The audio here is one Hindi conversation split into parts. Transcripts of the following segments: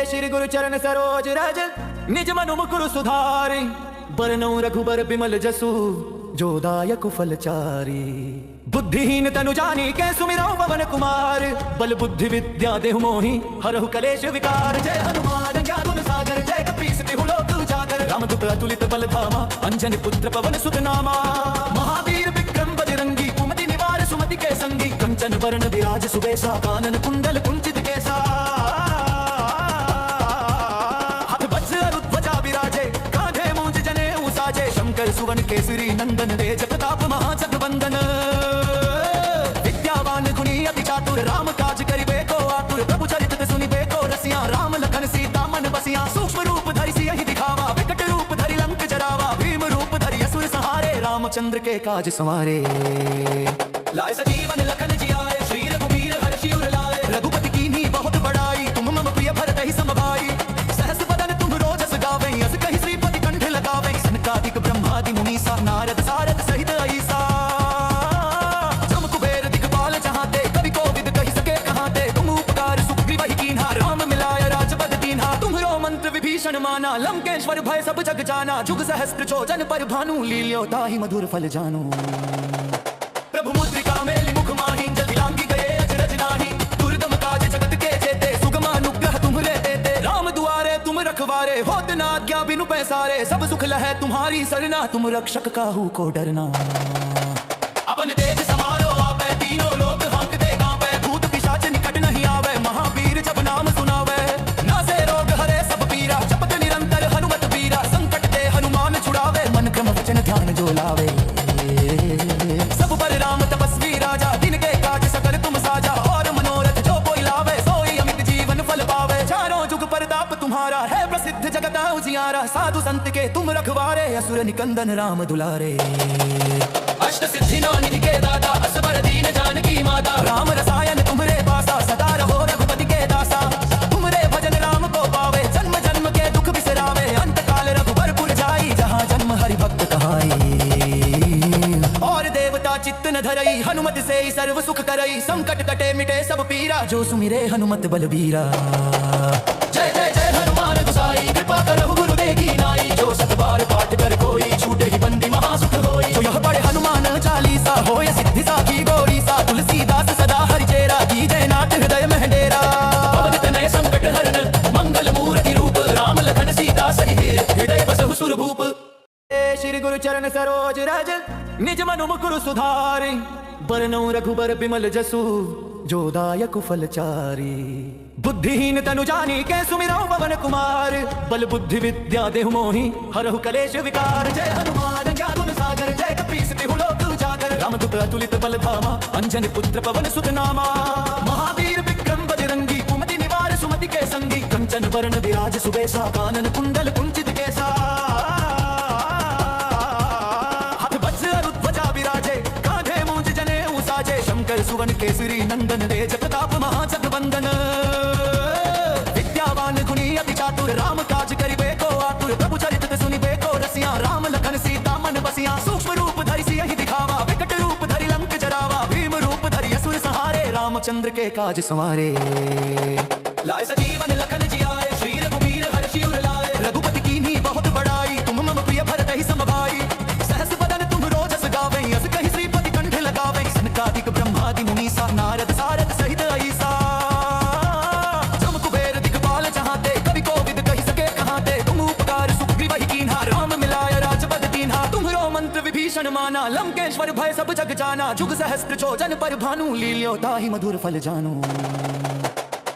श्री गुरु चरण सरोज रज निज मनु मुकुर सुधारी बरनौ रघुबर बिमल जसु जो दायक फलचारी। बुद्धिहीन तनु जानी के सुमिरौ पवन कुमार बल बुद्धि विद्या देहु मोहि हरहु कलेश विकार। जय हनुमान ज्ञान गुण सागर जय कपीस तिहु लोक उजागर रामदूत अतुलित बल धामा अंजनी पुत्र पवन सुत नामा। महावीर विक्रम बजरंगी कुमति निवार सुमति के संगी कंचन वरण विराज सुबेसा कानन कुंडल कुंचित केसा। शंकर सुवन केसरी नंदन तेज प्रताप महाजगवंदन। विद्यावान गुणी अति चातुर राम काज करिबे को आतुर प्रभु चरित सुनिबे को रसिया। राम लखन सीता मन बसिया सूक्ष्म रूप धरि सियहि दिखावा विकट रूप धरि लंक जरावा। भीम रूप धरि असुर संहारे रामचंद्र के काज संवारे। लाए सजीवन लखन जियाए श्री रघुवीर हर्षि उर लाए। रघुपति कीन्ही बहुत बड़ाई तुम मम प्रिय भरत ही सम भाई। सहस बदन तुम रोजस गावे अस कहि श्रीपति कंठ लगावे। सनकादिक ब्रह्मादि मुनीसा नारद सारद सहित ऐसा। जम कुबेर दिखपाल चाहते कवि कोविद कहि सके कहाते। तुम उपकार सुग्रीव ही कीन्हा राम मिलाय राजपद दीन्हा। तुम्हरो मंत्र विभीषण माना लंकेश्वर भय सब जग जाना। जुग सहस्त्र जोजन पर भानु लील्यो ताहि मधुर फल जानू। प्रभु मुद्रिका मेलि मुख माहि जति लांघि गए अचरज नाहि। दुर्गम काज जगत के जेते सुगम अनुग्रह तुम्हरे देते। राम दुआरे तुम रखवारे होत न आज्ञा बिनु पैसारे। सब सुख लहै तुम्हारी सरना तुम रक्षक काहू को डरना। अपन तेज समारो आपै तीनों लोक हांकते कांपै। भूत पिशाच निकट नहीं आवे महावीर जब नाम सुनावे। नासे रोग हरे सब पीरा जपत निरंतर हनुमत बीरा। संकट ते हनुमान छुड़ावे मन क्रम वचन ध्यान जो लावे। सब पर राम तपस्वी राजा दिन के काज सकल तुम साजा। और मनोरथ जो कोई लावे सोई अमित जीवन फल पावे। चारों जुग परताप तुम्हारा है प्रसिद्ध जगत उजियारा। साधु संत के तुम रखवारे असुर निकंदन राम दुलारे। अष्ट सिद्धि नौ निधि के दाता असबर दीन जानकी माता। राम रसायन तुम्हरे पासा सदा रहो रघुपति के दासा। तुम्हरे भजन राम को पावे जन्म जन्म के दुख बिसरावे। अंत काल रघुबर पुर जाई जहाँ जन्म हरि भक्त कहाई। और देवता चित्त न धरई हनुमत से सर्व सुख करई। संकट कटे मिटे सब पीरा जो सुमिरे हनुमत बलबीरा। जय जय जय हनुमान गोसाई कृपा करहु गुरु देगी नाई। जो सत बार पाठ कर कोई छूटे ही बंदी महासुख होई। जो यह पढ़े हनुमान चालीसा होय सिद्धि साखी गौरी सा। तुलसीदास सदा हरिचेरा कीजय नाथ हृदय में डेरा। पवन तनय संकट हरन मंगल मूर्ति रूप। राम लखन सीता सहित हृदय बसहु सुरभूप। श्री गुरु चरण सरोज रज निज मनु मुकुर सुधारी बरनौ रघुबर बिमल जसु जो दायक फलचारी। बुद्धिहीन तनु जानी के सुमिरौ पवन कुमार बल बुद्धि विद्या देहु मोहि हरहु कलेश विकार। जय हनुमान ज्ञान गुण सागर जय कपीस तिहु लोक उजागर रामदूत अतुलित बल धामा अंजनी पुत्र पवन सुत नामा। महावीर विक्रम बजरंगी कुमति निवार सुमति के संगी कंचन वरण विराज सुबेसा कानन कुंडल कुंचित केसा। शंकर सुवन केसरी नंदन तेज प्रताप महाजगवंदन। विद्यावान गुणी अति चातुर राम काज करिबे को आतुर प्रभु चरित सुनिबे को रसिया। राम लखन सीता मन बसिया सूक्ष्म रूप धरि सियहि दिखावा विकट रूप धरि लंक जरावा। भीम रूप धरि असुर संहारे रामचंद्र के काज संवारे। लाए सजीवन लखन जियाए श्री रघुवीर हर्षि उर लाए। रघुपति कीन्ही बहुत बड़ाई तुम मम प्रिय भरत ही सम भाई। सहस बदन तुम रोजस गावे अस कहि श्रीपति कंठ लगावे। सनकादिक ब्रह्मादि मुनीसा नारद सारद सहित ऐसा। जम कुबेर दिखपाल चाहते कवि कोविद कहि सके कहाते। तुम उपकार सुग्रीव ही कीन्हा राम मिलाय राजपद दीन्हा। तुम्हरो मंत्र विभीषण माना लंकेश्वर भय सब जग जाना। जुग सहस्त्र जोजन पर भानु लील्यो ताहि मधुर फल जानू।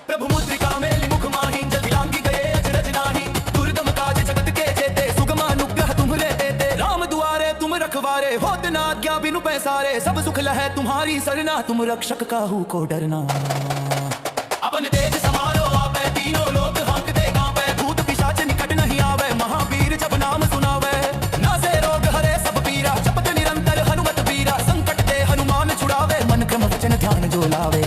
प्रभु मुद्रिका मेलि मुख माहि जति लांघि गए अचरज नाहि। दुर्गम काज जगत के जेते सुगम अनुग्रह तुम्हरे देते। राम दुआरे तुम रखवारे होत न आज्ञा बिनु पैसारे। सब सुख लहै तुम्हारी सरना तुम रक्षक काहू को डरना। अपन तेज समारो आपै तीनों लोक हांकते कांपै। भूत पिशाच निकट नहीं आवे महावीर जब नाम सुनावे। नासे रोग हरे सब पीरा जपत निरंतर हनुमत बीरा। संकट ते हनुमान छुड़ावे मन क्रम वचन ध्यान जो लावे।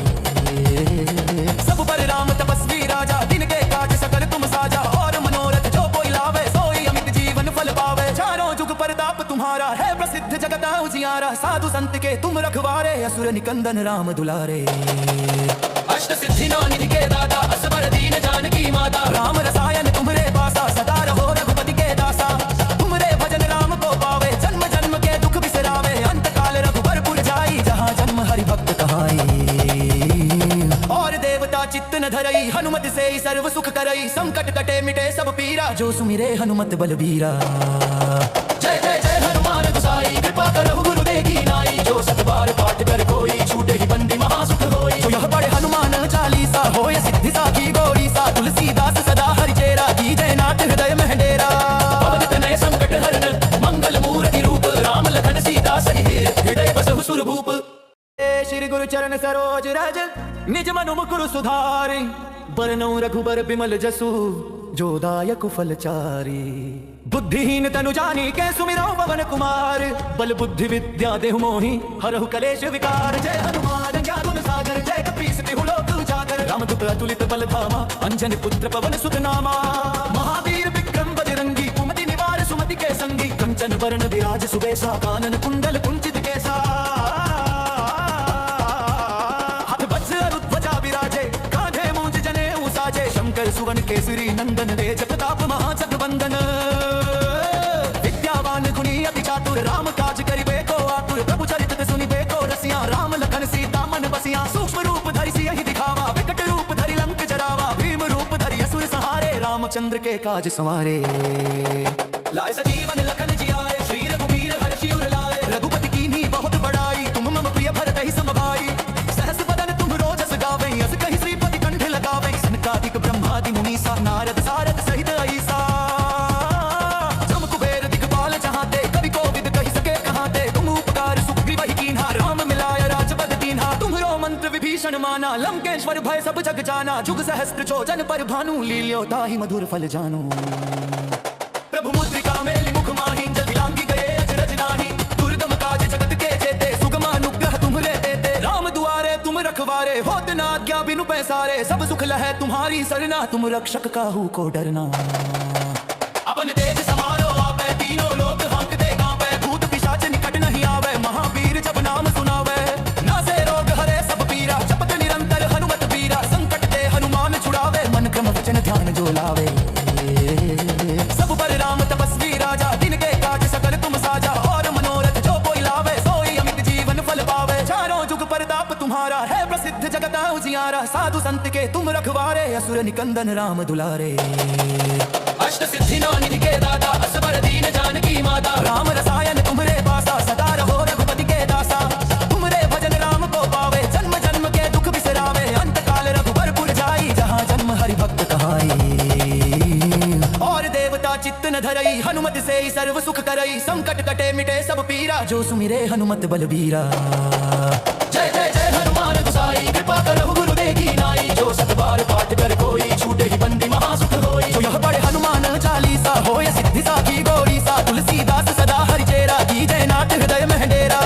सब पर राम तपस्वी राजा दिन के काज सकल तुम साजा। और मनोरथ जो कोई लावे सोई अमित जीवन फल पावे। चारों जुग परताप तुम्हारा है प्रसिद्ध जगत उजियारा। साधु संत के तुम रखवारे असुर निकंदन राम दुलारे। अष्ट सिद्धि नौ निधि के दाता असबर दीन जानकी माता। राम ही सर्व सुख करई, संकट कटे मिटे सब पीरा, जो सुमिरे हनुमत बलबीरा। जय जय जय हनुमान गोसाई, कृपा करहु गुरु देगी नाई, जो सत बार पाठ कर कोई, छूटे ही बंदी महासुख होई। जो यह पढ़े हनुमान चालीसा, होय सिद्धि साखी गौरी सा, तुलसीदास सदा हरि चेरा, की जय नाथ हृदय में डेरा। पवन तनय संकट हरन, मंगल मूर्ति रूप, राम लखन सीता सहित, हृदय बसहु सुरभूप। श्री गुरु चरण सरोज रज, निज मनु मुकुर सुधारि, बरनउँ रघुबर बिमल जसु, जो दायक फल चारि। बुद्धिहीन तनु जानी कै सुमिरौ पवन कुमार, बल बुद्धि विद्या देहु मोहि, हरहु कलेश विकार। जय हनुमान ज्ञान गुण सागर, जय कपीस तिहु लोक उजागर, रामदूत अतुलित बल धामा, अंजनी पुत्र पवन सुत नामा। महावीर विक्रम बजरंगी, कुमति निवार सुमति के संगी, कंचन वरण विराज सुबेसा, कानन कुंडल कुंचित केसा। शंकर सुवन केसरी नंदन, तेज प्रताप महाजगवंदन। विद्यावान गुणी अति चातुर, राम काज करिबे को आतुर, प्रभु चरित सुनिबे को रसिया, राम लखन सीता मन बसिया। सूक्ष्म रूप धरि सियहि दिखावा, विकट रूप धरि लंक जरावा, भीम रूप धरि असुर संहारे, रामचंद्र के काज संवारे। लाए सजीवन लखन जियाए, श्री रघुबीर हर्षि उर लाए, रघुपति कीन्ही बहुत बड़ाई, तुम मम प्रिय भरत ही सम भाई। सहस बदन तुम रोजस गावे, अस कहि श्रीपति कंठ लगावे, सनकादिक ब्रह्मादि मुनीसा, नारद सारद सहित ऐसा। जम कुबेर दिखपाल चाहते, कवि कोविद कहि सके कहाते, तुम उपकार सुग्रीव ही कीन्हा, राम मिलाय राजपद दीन्हा। तुम्हरो मंत्र विभीषण माना, लंकेश्वर भय सब जग जाना, जुग सहस्त्र जो जन पर भानु, लील्यो ताहि मधुर फल जानू। प्रभु मुद्रिका मेलि मुख माहि, जति लांघि गए अचरज नाहि, दुर्गम काज जगत के जेते, सुगम अनुग्रह तुम्हरे देते। राम दुआरे तुम रखवारे, होत न आज्ञा बिनु पैसारे, सब सुख लहै तुम्हारी सरना, तुम रक्षक काहू को डरना। अपन तेज समारो आपै, तीनों लोक हांकते कांपै, भूत पिशाच निकट नहीं आवे, महावीर जब नाम सुनावे। नासे रोग हरे सब पीरा, जपत निरंतर हनुमत बीरा, संकट ते हनुमान छुड़ावे, मन क्रम वचन ध्यान जो लावे। सब पर राम तपस्वी राजा, दिन के काज सकल तुम साजा, और मनोरथ जो कोई लावे, सोई अमित जीवन फल पावे। चारों जुग परताप तुम्हारा है प्रसिद्ध जगत उजियारा, साधु संत के तुम रखवारे, असुर निकंदन राम दुलारे। अष्ट सिद्धि नौ निधि के दाता, असबर दीन जानकी माता, राम रसायन तुम्हरे पासा, सदा रहो रघुपति के दासा। तुम्हरे भजन राम को पावे, जन्म जन्म के दुख बिसरावे, अंत काल रघुबर पुर जाई, जहाँ जन्म हरि भक्त कहाई। और देवता चित्त न धरई, हनुमत से ही सर्व सुख करई, संकट कटे मिटे सब पीरा, जो सुमिरे हनुमत बलबीरा। जय जय जय हनुमान गोसाई, कृपा करहु गुरु देगी नाई, जो सत बार पाठ कर कोई, छूटे ही बंदी महासुख होई। जो यह पढ़े हनुमान चालीसा, होय सिद्धि साखी गौरी सा, तुलसीदास सदा हरि चेरा, की जय नाथ हृदय में डेरा।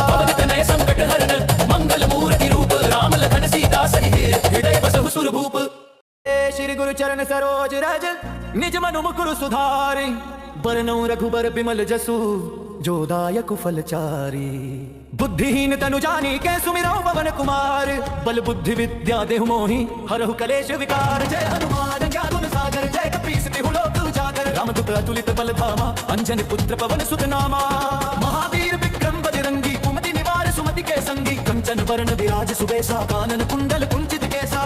पवन तनय संकट हरन, मंगल मूर्ति रूप, राम लखन सीता सहित, हृदय बसहु सुरभूप। श्री गुरु चरण सरोज रज, निज मनु मुकुर सुधारि, बरनउँ रघुबर बिमल जसु, जो दायक फल चारि। बुद्धिहीन तनु जानी कै सुमिरौ पवन कुमार, बल बुद्धि विद्या देहु मोहि, हरहु कलेश विकार। जय हनुमान ज्ञान गुण सागर, जय कपीस तिहु लोक उजागर, रामदूत अतुलित बल धामा, अंजनी पुत्र पवन सुत नामा। महावीर विक्रम बजरंगी, कुमति निवार सुमति के संगी, कंचन वरण विराज सुबेसा, कानन कुंडल कुंचित केसा।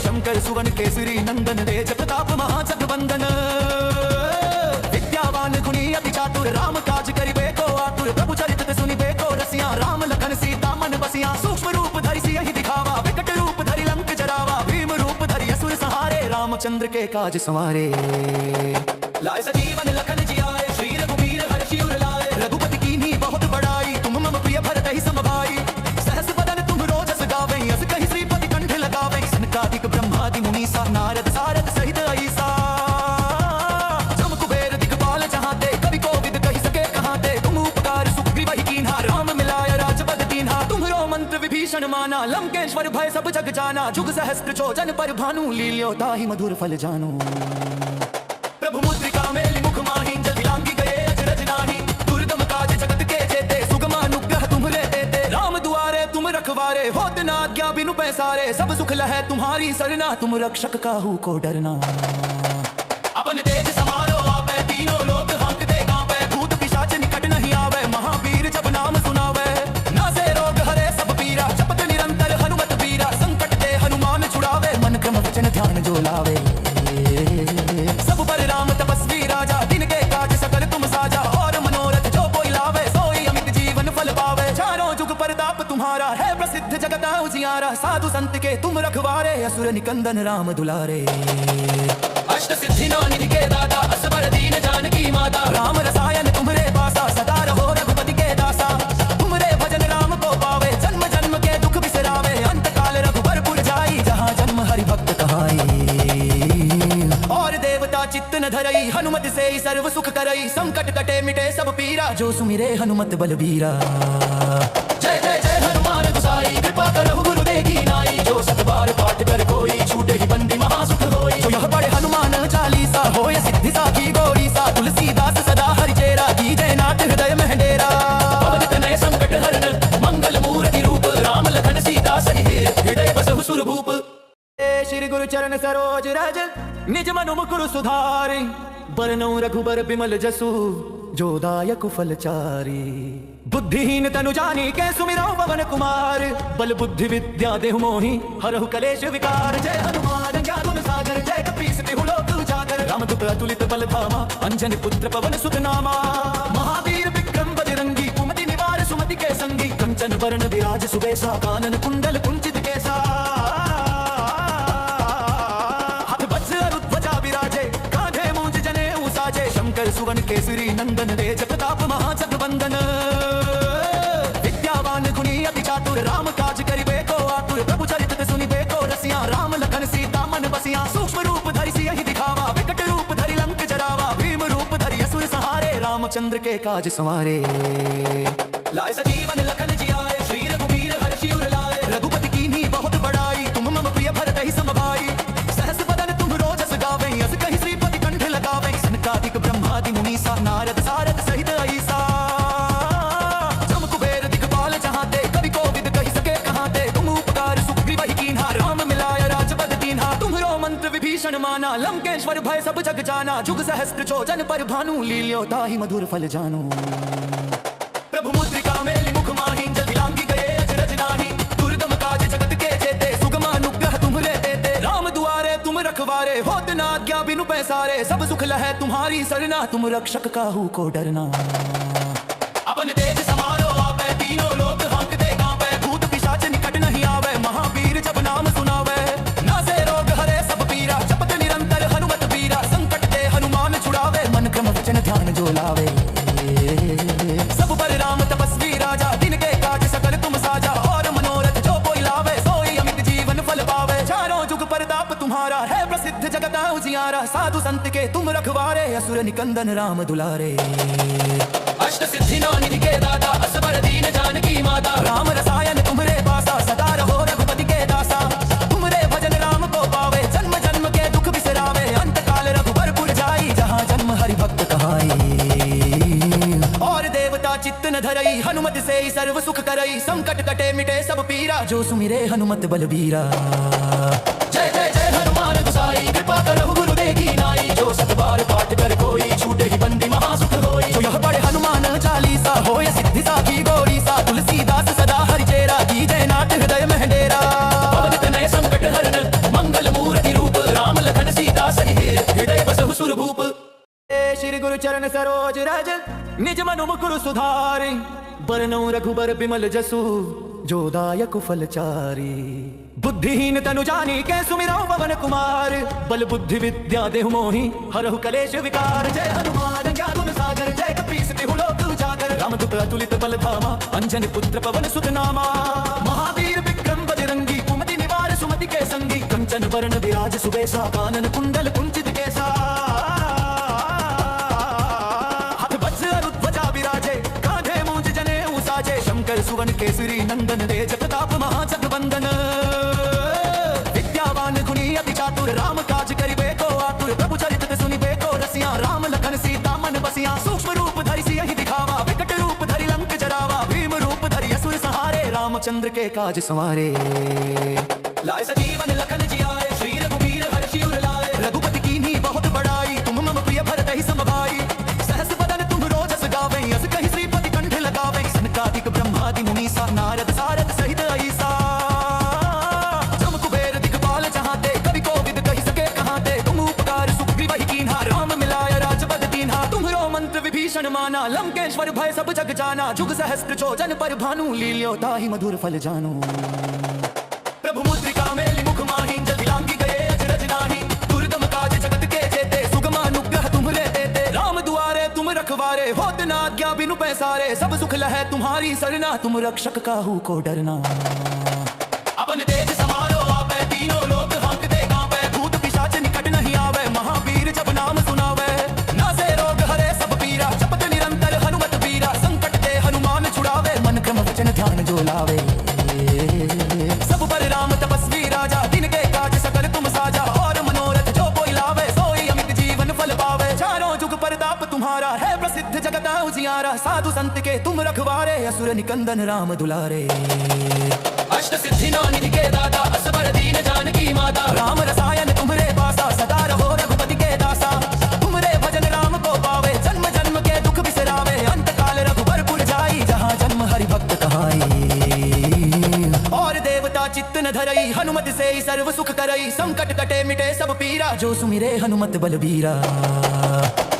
शंकर सुवन केसरी नंदन, तेज प्रताप महाजगवंदन। विद्यावान गुणी अति चातुर, राम काज करिबे को आतुर, प्रभु चरित सुनिबे को रसिया, राम लखन सीता मन बसिया। सूक्ष्म रूप धरि सियहि दिखावा, विकट रूप धरि लंक जरावा, भीम रूप धरि असुर संहारे, रामचंद्र के काज संवारे। लाए सजीवन लखन जियाए, श्री रघुबीर हर्षि उर लाए, रघुपति कीन्ही बहुत बड़ाई, तुम मम प्रिय भरत ही सम भाई। सहस बदन तुम रोजस गावे, अस कहि श्रीपति कंठ लगावे, सनकादिक ब्रह्मादि मुनीसा, नारद सारद सहित ऐसा। जम कुबेर दिखपाल चाहते, कवि कोविद कहि सके कहाते, तुम उपकार सुग्रीव ही कीन्हा, राम मिलाय राजपद दीन्हा। तुम्हरो मंत्र विभीषण माना, लंकेश्वर भय सब जग जाना, जुग सहस्त्र जो जन पर भानु, लील्यो ताहि मधुर फल जानू। प्रभु मुद्रिका मेलि मुख माहि, जति लांघि गए अचरज नाहि, दुर्गम काज जगत के जेते, सुगम अनुग्रह तुम्हरे देते। राम दुआरे तुम रखवारे, होत न आज्ञा बिनु पैसारे, सब सुख लहै तुम्हारी सरना, तुम रक्षक काहू को डरना। अपन तेज समारो आपै, तीनों लोक हांकते कांपै, भूत पिशाच निकट नहीं आवे, महावीर जब नाम सुनावे। नासे रोग तुम्हारा है प्रसिद्ध जगत उजियारा। साधु संत के तुम रखवारे, असुर निकंदन राम दुलारे। अष्ट सिद्धि नौ निधि के दाता, असबर दीन जानकी माता। राम रसायन तुम्हारे पासा, सदा रहो रघुपति के दासा। तुम्हारे भजन राम को पावे, जन्म जन्म के दुख बिसरावे। अंत काल रघुबरपुर जाई, जहाँ जन्म हरि भक्त कहाई। और देवता चित्त न धरई, हनुमत से ही सर्व सुख करई। संकट कटे मिटे सब पीरा, जो सुमिरे हनुमत बलबीरा। जय जय जय हनुमान गोसाई, कृपा करहु गुरुदेव की नाई। जो सत बार पाठ कर कोई, छूटे ही बंदी महासुख होई। जो यह पढ़े हनुमान चालीसा, होय सिद्धि साखी गौरी सा। तुलसीदास सदा हरि चेरा, कीजय नाथ हृदय में डेरा। पवन तनय संकट हरन, मंगल मूर्ति रूप। राम लखन सीता सहित, हृदय बसहु सुरभूप। श्री गुरु चरण सरोज रज, निज मनु मुकुर सुधारि। बरनउँ रघुबर बिमल जसु, जो दायक फल चारि। बुद्धिहीन तनु जानी के सुमिरौ पवन कुमार। बल बुद्धि विद्या देहु मोहि, हरहु कलेश विकार। जय हनुमान ज्ञान गुण सागर, जय कपीस तिहु लोक उजागर। रामदूत अतुलित बल धामा, अंजनी पुत्र पवन सुत नामा। महावीर विक्रम बजरंगी, कुमति निवार सुमति के संगी। कंचन वरण विराज सुबेसा, कानन कुंडल कुंचित केसा। शंकर सुवन केसरी नंदन, तेज प्रताप महाजगवंदन। विद्यावान गुणी अति चातुर, राम काज करिबे को आतुर। प्रभु चरित सुनिबे को रसिया, राम लखन सीता मन बसिया। सूक्ष्म रूप धरि सियहि दिखावा, विकट रूप धरि लंक जरावा। भीम रूप धरि असुर संहारे, रामचंद्र के काज संवारे। लाए सजीवन लखन जियाए, श्री रघुवीर हर्षि उर लाए। रघुपति कीन्ही बहुत बड़ाई, तुम मम प्रिय भरत ही सम भाई। सहस बदन तुम रोजस गावें, अस कहि श्रीपति कंठ लगावें। सनकादिक ब्रह्मादि मुनीसा, नारद सारद सहित ऐसा। जम कुबेर दिखपाल जहाँ ते, कवि कोविद कहि सके कहाँ ते। तुम उपकार सुग्रीव ही कीन्हा, राम मिलाय राजपद दीन्हा। तुम्हरो मंत्र विभीषण माना, लंकेश्वर भय सब जग जाना। जुग सहस्त्र जोजन पर भानु, लील्यो ताहि मधुर फल जानू। प्रभु मुद्रिका मेलि मुख माहि, जलि लांघि गए अचरज नाहि। दुर्गम काज जगत के जेते, सुगम अनुग्रह तुम्हरे देते। राम दुआरे तुम रखवारे, होत न आज्ञा बिनु पैसारे। सब सुख लहै तुम्हारी सरना, तुम रक्षक काहू को डरना। अपन तेज समारो आपै, तीनों लोक हांकते कांपै। भूत पिशाच निकट नहीं आवे, महावीर जब नाम सुनावे। नासे रोग हरे सब पीरा, जपत निरंतर हनुमत बीरा। संकट ते हनुमान छुड़ावे, मन क्रम वचन ध्यान जो लावे। सब पर राम तपस्वी राजा, दिन के काज सकल तुम साजा। और मनोरथ जो कोई लावे, सोई अमित जीवन फल पावे। चारों जुग परताप तुम्हारा है प्रसिद्ध जगत उजियारा। साधु संत के तुम रखवारे, असुर निकंदन राम दुलारे। अष्ट सिद्धि नौ निधि के दाता, असबर दीन जानकी माता। राम रसायन तुम्हारे पासा, सदा रहो रघुपति के दासा। तुम्हारे भजन राम को पावे, जन्म जन्म के दुख बिसरावे। अंत काल रघुबरपुर जाई, जहाँ जन्म हरि भक्त कहाई। और देवता चित्त न धरई, हनुमत से ही सर्व सुख करई। संकट कटे मिटे सब पीरा, जो सुमिरे हनुमत बलबीरा। जय जय जय हनुमान गोसाई, कृपा करहु गुरुदेव की नाई। जो सत बार पाठ कर कोई, छूटे ही बंदी महासुख होई। जो यह पढ़े हनुमान चालीसा, होय सिद्धि साखी गौरी सा। तुलसीदास सदा हरि चेरा, कीजय नाथ हृदय में डेरा। पवन तनय संकट हरन, मंगल मूर्ति रूप। राम लखन सीता सहित, हृदय बसहु सुरभूप। श्री गुरु चरण सरोज रज, निज मनु मुकुर सुधारि। बरनउँ रघुबर बिमल जसु, जो दायक फल चारि। बुद्धिहीन तनु जानी के सुमिरौ पवन कुमार। बल बुद्धि विद्या देहु मोहि, हरहु कलेश विकार। जय हनुमान ज्ञान गुण सागर, जय कपीस तिहु लोक उजागर। रामदूत अतुलित बल धामा, अंजनी पुत्र पवन सुत नामा। महावीर विक्रम बजरंगी, कुमति निवार सुमति के संगी। कंचन वरण विराज सुबेसा, कानन कुंडल कुंचित केसा। हाथ वज्र और ध्वजा विराजे, कांधे मूंज जनेऊ साजे। शंकर सुवन केसरी नंदन, तेज प्रताप महाजगवंदन। विद्यावान गुणी अति चातुर, राम काज करिबे को आतुर। प्रभु चरित सुनिबे को रसिया, राम लखन सीता मन बसिया। सूक्ष्म रूप धरि सियहि दिखावा, विकट रूप धरि लंक जरावा। भीम रूप धरि असुर संहारे, रामचंद्र के काज संवारे। लाए सजीवन लखन जियाए, श्री रघुवीर हर्षि उर लाए। रघुपति कीन्ही बहुत बड़ाई, तुम मम प्रिय भरत ही सम भाई। सहस बदन तुम रोजस गावें, अस कहि श्रीपति कंठ लगावें। सनकादिक ब्रह्मादि मुनीसा, नारद सारद सहित ऐसा। जम कुबेर दिखपाल जहाँ ते, कवि कोविद कहि सके कहाँ ते। तुम उपकार सुग्रीव ही कीन्हा, राम मिलाय राजपद दीन्हा। तुम्हरो मंत्र विभीषण माना, लंकेश्वर भय सब जग जग जाना। जुग सहस्त्र चोजन पर भानु, लील्यो ताहि मधुर फल जानो। प्रभु मुद्रिका मेलि मुख माहि, जदि लांघि गए अचरज नाही। दुर्गम काज जगत के जेते, सुगम अनुग्रह तुम्हरे देते। राम दुआरे तुम रखवारे, होत न आज्ञा बिनु पैसारे। सब सुख लहै तुम्हारी सरना, तुम रक्षक काहू को डरना। अपन तेज समारो आपै, तीनों लोक हांकते कांपै। भूत पिशाच निकट नहीं आवे, महावीर जब नाम सुनावे। नासे रोग हरे सब पीरा, जपत निरंतर हनुमत बीरा। संकट ते हनुमान छुड़ावे, मन क्रम वचन ध्यान जो लावे। सब पर राम तपस्वी राजा, दिन के काज सकल तुम साजा। और मनोरथ जो कोई लावे, सोई अमित जीवन फल पावे। चारों जुग परताप तुम्हारा है प्रसिद्ध, जगत उजियारा। साधु संत के तुम रखवारे, असुर निकंदन राम दुलारे। अष्ट सिद्धि नौ निधि के दाता, असबर दीन जानकी माता। राम रसायन तुम्हरे पासा, सदा रहो रघुपति के दासा। तुम्हरे भजन राम को पावे, जन्म जन्म के दुख बिसरावे। अंत काल रघुबर पुर जाई, जहाँ जन्म हरि भक्त कहाई। और देवता चित्त न धरई, हनुमत से ही सर्व सुख करई। संकट कटे मिटे सब पीरा, जो सुमिरे हनुमत बलबीरा।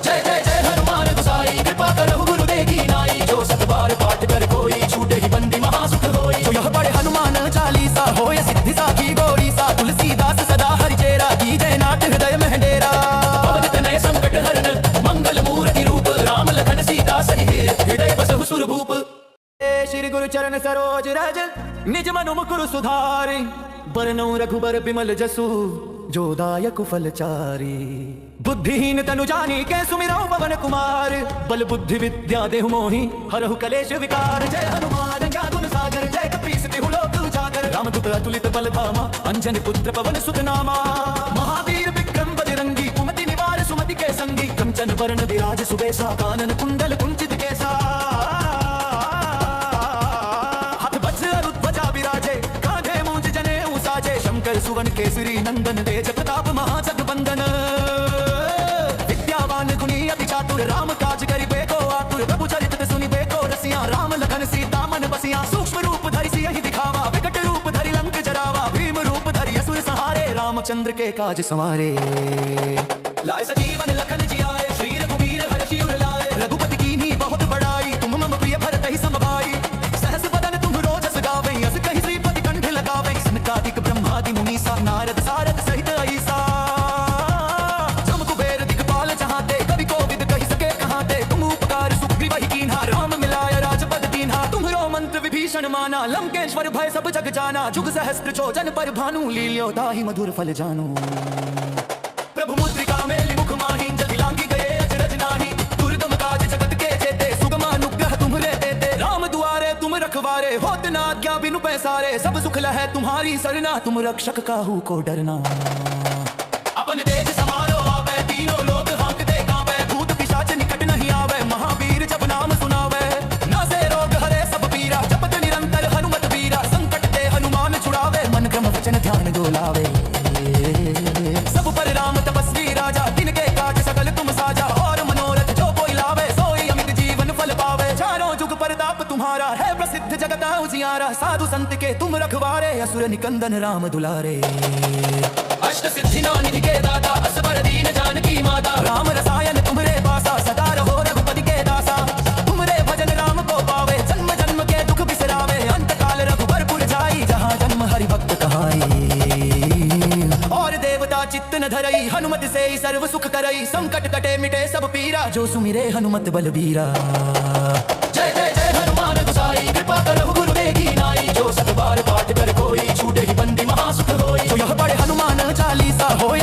जय जय जय हनुमान गोसाई, कृपा करहु गुरुदेव की नाई। जो सत बार पाठ कर कोई, छूटे ही बंदी महासुख होई। जो यह पढ़े हनुमान चालीसा, होय सिद्धि साखी गौरी सा। तुलसीदास सदा हरिचेरा, कीजय नाथ हृदय में डेरा। पवन तनय संकट हरन, मंगल मूर्ति रूप। राम लखन सीता सहित, हृदय बसहु सुरभूप। श्री गुरु चरण सरोज रज, निज मनु मुकुर सुधारि। बरनउँ रघुबर बिमल जसु, जो दायक फलचारी। बुद्धिहीन तनु जानिके सुमिरौ पवन कुमार। बल बुद्धि विद्या देहु मोहि, हरहु कलेश विकार। जय हनुमान ज्ञान गुण सागर, जय कपीस तिहु लोक उजागर। रामदूत अतुलित बल धामा, अंजनी पुत्र पवन सुत नामा। महावीर विक्रम बजरंगी, कुमति निवार सुमति के संगी। कंचन वरण विराज सुबेसा, कानन कुंडल कुंचित केसा। हाथ वज्र अरुत ध्वजा विराजे, कांधे मूंज जनेऊ साजे। शंकर सुवन केसरी नंदन, तेज प्रताप महाजगवंदन। विद्यावान गुणी अति चातुर, राम काज करिबे को आतुर। प्रभु चरित सुनिबे को रसिया, राम लखन सीता मन बसिया। सूक्ष्म रूप धरि सियहि दिखावा, विकट रूप धरि लंक जरावा। भीम रूप धरि असुर संहारे, रामचंद्र के काज संवारे। लाए सजीवन लखन जियाए, श्री रघुवीर हर्षि उर लाए। रघुपति कीन्ही बहुत बड़ाई, तुम मम प्रिय भरत ही सम भाई। सहस बदन तुम रोजस गावै, अस कहि श्रीपति कंठ लगावै। सनकादिक ब्रह्मादि मुनीसा, नारद सारद सहित अईसा। जम कुबेर दिखपाल चाहते, कवि कोविद कहि सके कहाते। तुम उपकार सुग्रीव ही कीन्हा, राम मिलाय राजपद दीन्हा। तुम्हरो मंत्र विभीषण माना, लंकेश्वर भय सब जग जाना। जुग सहस्त्र चोजन पर भानु, लील्यो ताहि मधुर फल जानो। प्रभु मुद्रिका मेलि मुख माहि, जदि लांघि गए अचरज नाही। दुर्गम काज जगत के जेते, सुगम अनुग्रह तुम्हरे देते। राम दुआरे तुम रखवारे, होत न आज्ञा बिनु पैसारे। सब सुख लहै तुम्हारी सरना, तुम रक्षक काहू को डरना। अपन तेज समारो आपै, तीनों लोक हांकते कांपै। भूत पिशाच निकट नहीं आवे, महावीर जब नाम सुनावे। नासे रोग हरे सब पीरा, जपत निरंतर हनुमत बीरा। संकट ते हनुमान छुड़ावे, मन क्रम वचन ध्यान जो लावे। सब पर राम तपस्वी राजा, दिन के काज सकल तुम साजा। और मनोरथ जो कोई लावे, सोई अमित जीवन फल पावे। चारों जुग परताप तुम्हारा है प्रसिद्ध, जगत उजियारा। साधु संत के तुम रखवारे, असुर निकंदन राम दुलारे। अष्ट सिद्धि नौ निधि के दाता, असबर दीन जानकी माता। राम रसायन तुम्हरे पासा, सदा रहो रघुपति के दासा। तुम्हरे भजन राम को पावे, जन्म जन्म के दुख बिसरावे। अंत काल रघुबर पुर जाई, जहाँ जन्म हरि भक्त कहाई। और देवता चित्त न धरई, हनुमत से ही सर्व सुख करई। संकट कटे मिटे सब पीरा, जो सुमिरे हनुमत बलबीरा। जय जय जय हनुमान गोसाई, कृपा करहु गुरुदेव की नाई। जो सत बार पाठ कर कोई, छूटे ही बंदी महासुख होई। जो यह पढ़े हनुमान चालीसा, होय